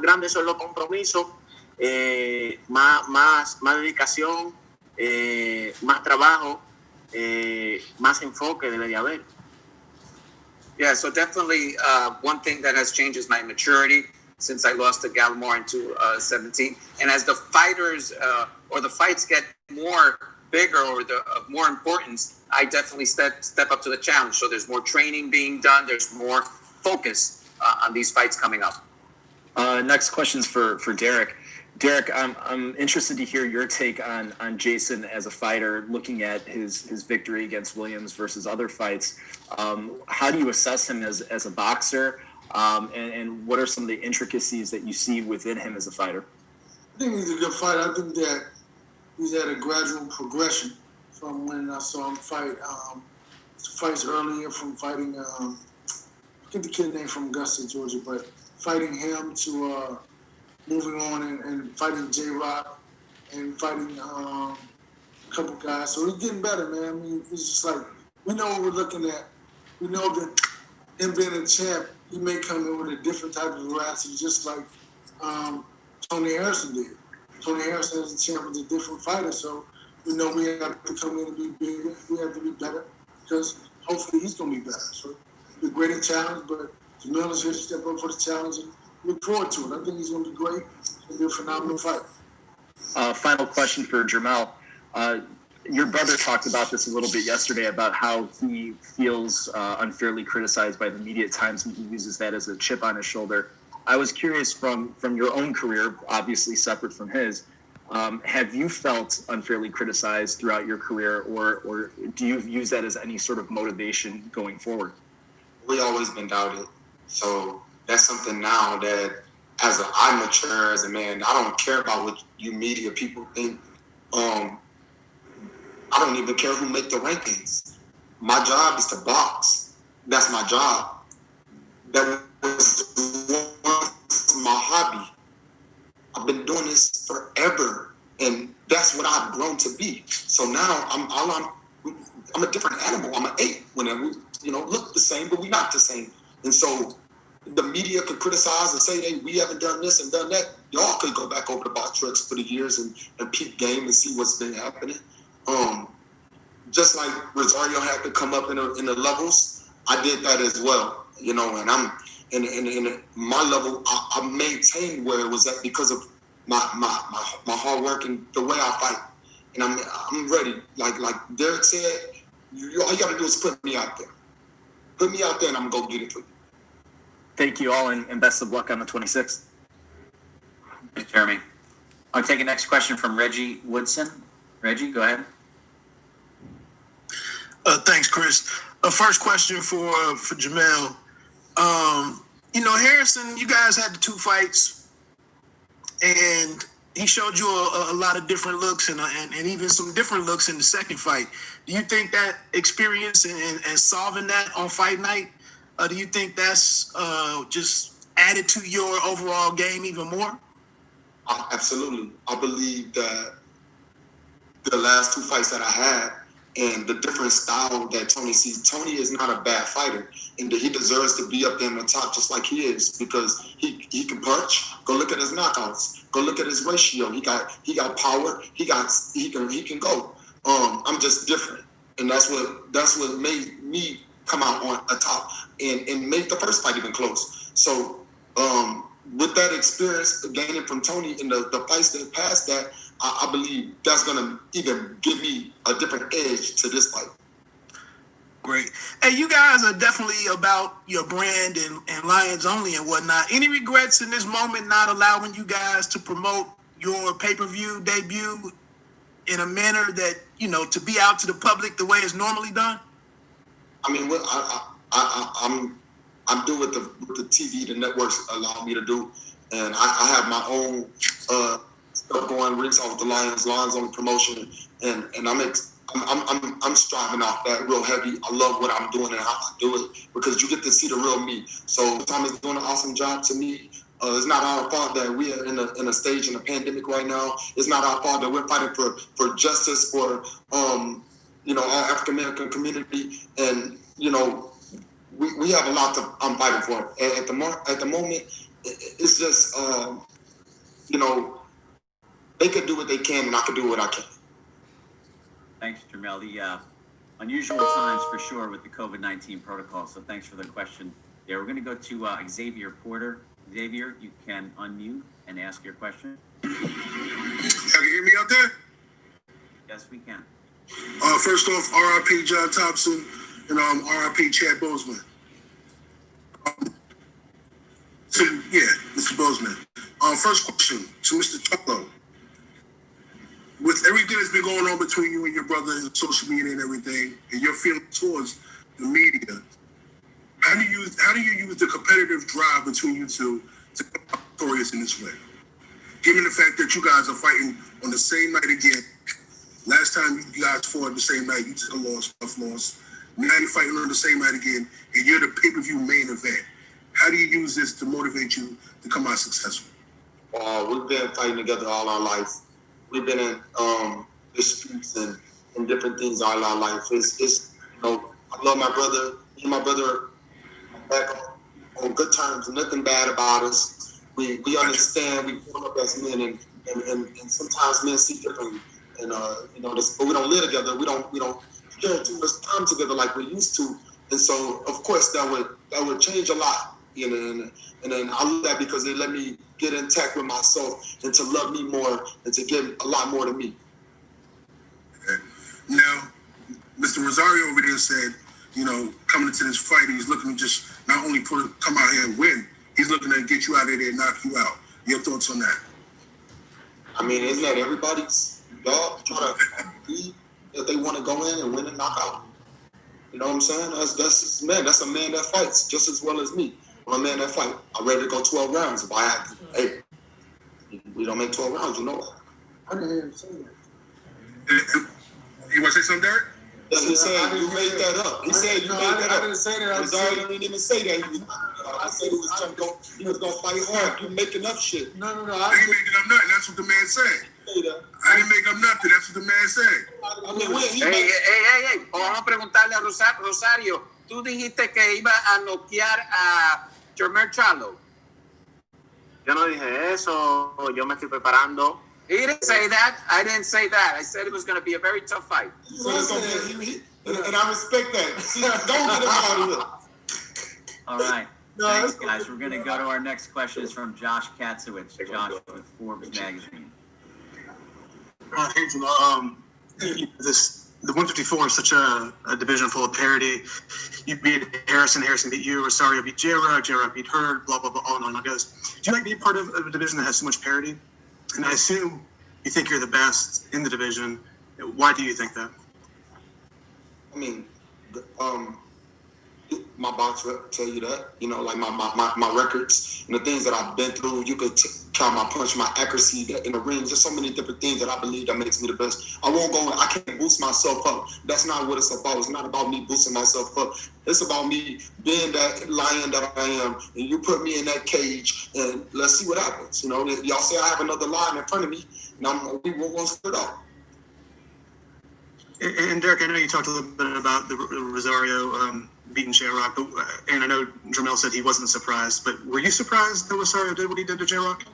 grandes son los compromisos, más dedicación, más trabajo, más enfoque debe de haber. Yeah, so definitely one thing that has changed is my maturity since I lost to Gallimore in 2017. And as the fighters or the fights get more bigger or of more importance, I definitely step up to the challenge. So there's more training being done. There's more focus on these fights coming up. Next question's for Derek. Derek, I'm interested to hear your take on JEISON as a fighter, looking at his victory against Williams versus other fights. How do you assess him as a boxer, and what are some of the intricacies that you see within him as a fighter? I think he's a good fighter. I think that he's had a gradual progression from when I saw him fight. Fights earlier, from fighting, I forget the kid name from Augusta, Georgia, but fighting him to moving on and fighting J-Rock and fighting a couple guys. So he's getting better, man. I mean, it's just like, we know what we're looking at. We know that him being a champ, he may come in with a different type of veracity, just like Tony Harrison did. Tony Harrison as a champ was a different fighter, so we know we have to come in and be bigger. We have to be better, because hopefully he's going to be better. So it's a great challenge, but JERMELL is here to step up for the challenge, and look forward to it. I think he's going to be great. It's going to be a phenomenal fight. Final question for JERMELL. Your brother talked about this a little bit yesterday, about how he feels unfairly criticized by the media at times, and he uses that as a chip on his shoulder. I was curious, from your own career, obviously separate from his, have you felt unfairly criticized throughout your career, or do you use that as any sort of motivation going forward? We've always been doubted. So that's something now that I mature as a man, I don't care about what you media people think. I don't even care who make the rankings. My job is to box. That's my job. That was once my hobby. I've been doing this forever, and that's what I've grown to be. So now I'm a different animal. I'm an ape. When we look the same, but we're not the same. And so the media could criticize and say, hey, we haven't done this and done that. Y'all could go back over the box tricks for the years and peep game and see what's been happening. Just like Rosario had to come up in the levels, I did that as well. And I'm in my level, I maintained where it was at because of my hard work and the way I fight. And I'm ready. Like Derek said, all you got to do is put me out there. Put me out there, and I'm going to go get it for you. Thank you all, and best of luck on the 26th. Thanks, Jeremy. I'll take the next question from Reggie Woodson. Reggie, go ahead. Thanks, Chris. First question for JERMELL. Harrison, you guys had the two fights, and he showed you a lot of different looks and even some different looks in the second fight. Do you think that experience and solving that on fight night, do you think that's just added to your overall game even more? Absolutely. I believe that the last two fights that I had and the different style that Tony sees, Tony is not a bad fighter, and he deserves to be up there in the top just like he is, because he can punch. Go look at his knockouts. Go look at his ratio. He got power. He can go. I'm just different, and that's what made me come out on a top and make the first fight even close. So with that experience gaining from Tony in the fights that passed that, I believe that's going to even give me a different edge to this fight. Great. Hey, you guys are definitely about your brand and Lions Only and whatnot. Any regrets in this moment not allowing you guys to promote your pay-per-view debut in a manner that, to be out to the public the way it's normally done? I mean, I'm doing with the TV, the networks allow me to do, and I have my own stuff going. Rings off the Lions on the promotion, and I'm striving off that real heavy. I love what I'm doing and how I do it because you get to see the real me. So Tom is doing an awesome job to me. It's not our fault that we are in a stage in a pandemic right now. It's not our fault that we're fighting for justice for our African American community, and we have a lot to I'm fighting for. At the moment, it's just they could do what they can, and I could do what I can. Thanks, Jermell. The unusual times for sure with the COVID-19 protocol. So thanks for the question. Yeah, we're going to go to Xavier Porter. Xavier, you can unmute and ask your question. Y'all can hear me out there? Yes, we can. First off, R.I.P. John Thompson and R.I.P. Chad Boseman. Mr. Boseman. First question to Mr. Charlo. With everything that's been going on between you and your brother and social media and everything, and your feeling towards the media, how do you use the competitive drive between you two to come out victorious in this way? Given the fact that you guys are fighting on the same night again. Last time you guys fought the same night, you took a loss, tough loss. Now you're fighting on the same night again, and you're the pay-per-view main event. How do you use this to motivate you to come out successful? We've been fighting together all our life. We've been in disputes and different things all our life. It's I love my brother. Me and my brother are back on good terms. Nothing bad about us. We understand. We grow up as men, and sometimes men see differently. And but we don't live together. We don't share too much time together like we used to. And so, of course, that would change a lot. And then I love that because it let me get intact with myself and to love me more and to give a lot more to me. Okay. Now, Mr. Rosario over there said, coming into this fight, he's looking to just not only come out here and win, he's looking to get you out of there and knock you out. Your thoughts on that? I mean, isn't that everybody's job? Try to be that they want to go in and win and knock out. You know what I'm saying? That's a man that fights just as well as me. I'm a man that fight. I'm ready to go 12 rounds if I have to. Hey, we don't make 12 rounds, you know what? I didn't hear him say that. You want to say something, Derek? Yeah, he said you made that up. He said you made that up. I didn't say that. Rosario didn't even say that. I said he was going to fight hard. You making up shit. No. I ain't making up nothing. That's what the man said. I didn't make up nothing. That's what the man said. Hey. Vamos a preguntarle a Rosario. Tú dijiste que iba a noquear a JERMELL CHARLO. Yo no dije eso. Yo me estoy preparando. He didn't say that. I didn't say that. I said it was going to be a very tough fight. So and I respect that. See, don't get him out of here. All right. Thanks, guys. We're going to go to our next question. It's from Josh Katzowitz. Josh with Forbes magazine. The 154 is such a division full of parity. You beat Harrison beat you, Rosario beat J-Rock beat her, blah, blah, blah, on it goes. Do you like being part of a division that has so much parity? And I assume you think you're the best in the division. Why do you think that? I mean, my box will tell you that, like my records and the things that I've been through. You could count my punch, my accuracy in the ring. There's so many different things that I believe that makes me the best. I can't boost myself up. That's not what it's about. It's not about me boosting myself up. It's about me being that lion that I am. And you put me in that cage and let's see what happens. Y'all say I have another lion in front of me and we won't split out. And Derek, I know you talked a little bit about the Rosario beating J-Rock, and I know Jermell said he wasn't surprised, but were you surprised that Rosario did what he did to J-Rock?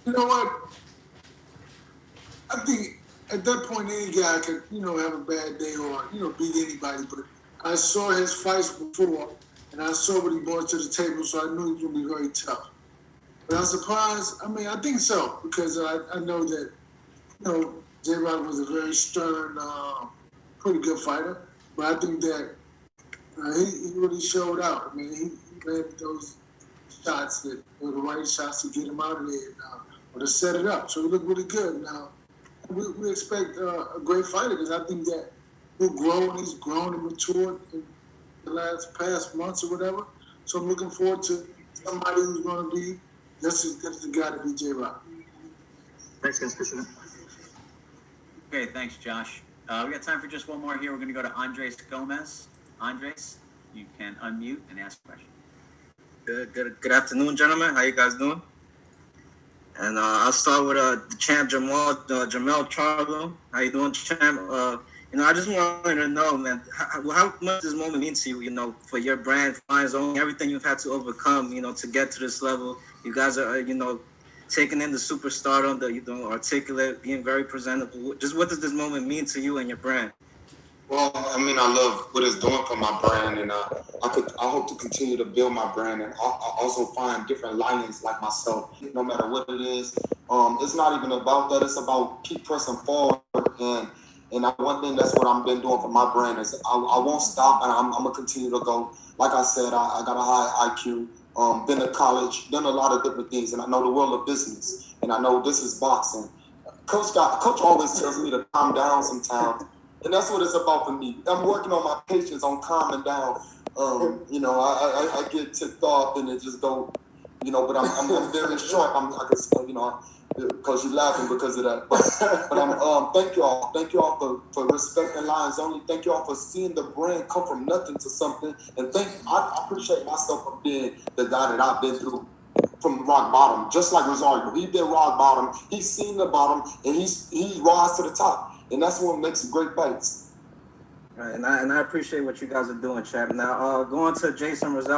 You know what? I think at that point any guy could, have a bad day or, beat anybody, but I saw his fights before, and I saw what he brought to the table, so I knew he was going to be very tough. But I'm surprised, I think so, because I know that, J-Rock was a very stern, pretty good fighter, but I think that he really showed out. He landed those shots that were the right shots to get him out of there or to set it up. So he looked really good. Now, we expect a great fighter because I think that he's grown and matured in the past months or whatever. So I'm looking forward to somebody who's going to be just as good as the guy that beat J-Rock. Thanks, guys. Appreciate it. Okay, thanks, Josh. We got time for just one more here. We're going to go to Andres Gomez. Andres, you can unmute and ask a question. Good afternoon, gentlemen. How you guys doing? And I'll start with the champ JERMELL CHARLO. How you doing, champ? I just wanted to know, man, how much this moment means to you, for your brand, Fine Zone, everything you've had to overcome, to get to this level. You guys are, taking in the superstardom, articulate, being very presentable. Just what does this moment mean to you and your brand? Well, I love what it's doing for my brand, and I hope to continue to build my brand and also find different lions like myself, no matter what it is. It's not even about that. It's about keep pressing forward, and one thing that's what I've been doing for my brand is I won't stop, and I'm gonna continue to go. Like I said, I got a high IQ. Been to college, done a lot of different things, and I know the world of business, and I know this is boxing. Coach always tells me to calm down sometimes. And that's what it's about for me. I'm working on my patience, on calming down. I get ticked off and it just go, but I'm very sharp. Because you're laughing because of that. But I'm thank y'all for respecting Lions Only. Thank y'all for seeing the brand come from nothing to something. And I appreciate myself for being the guy that I've been through from rock bottom, just like Rosario. He been rock bottom. He's seen the bottom and he rise to the top. And that's what makes great fights. Right, and I appreciate what you guys are doing, champ. Now, going to JEISON Rosario.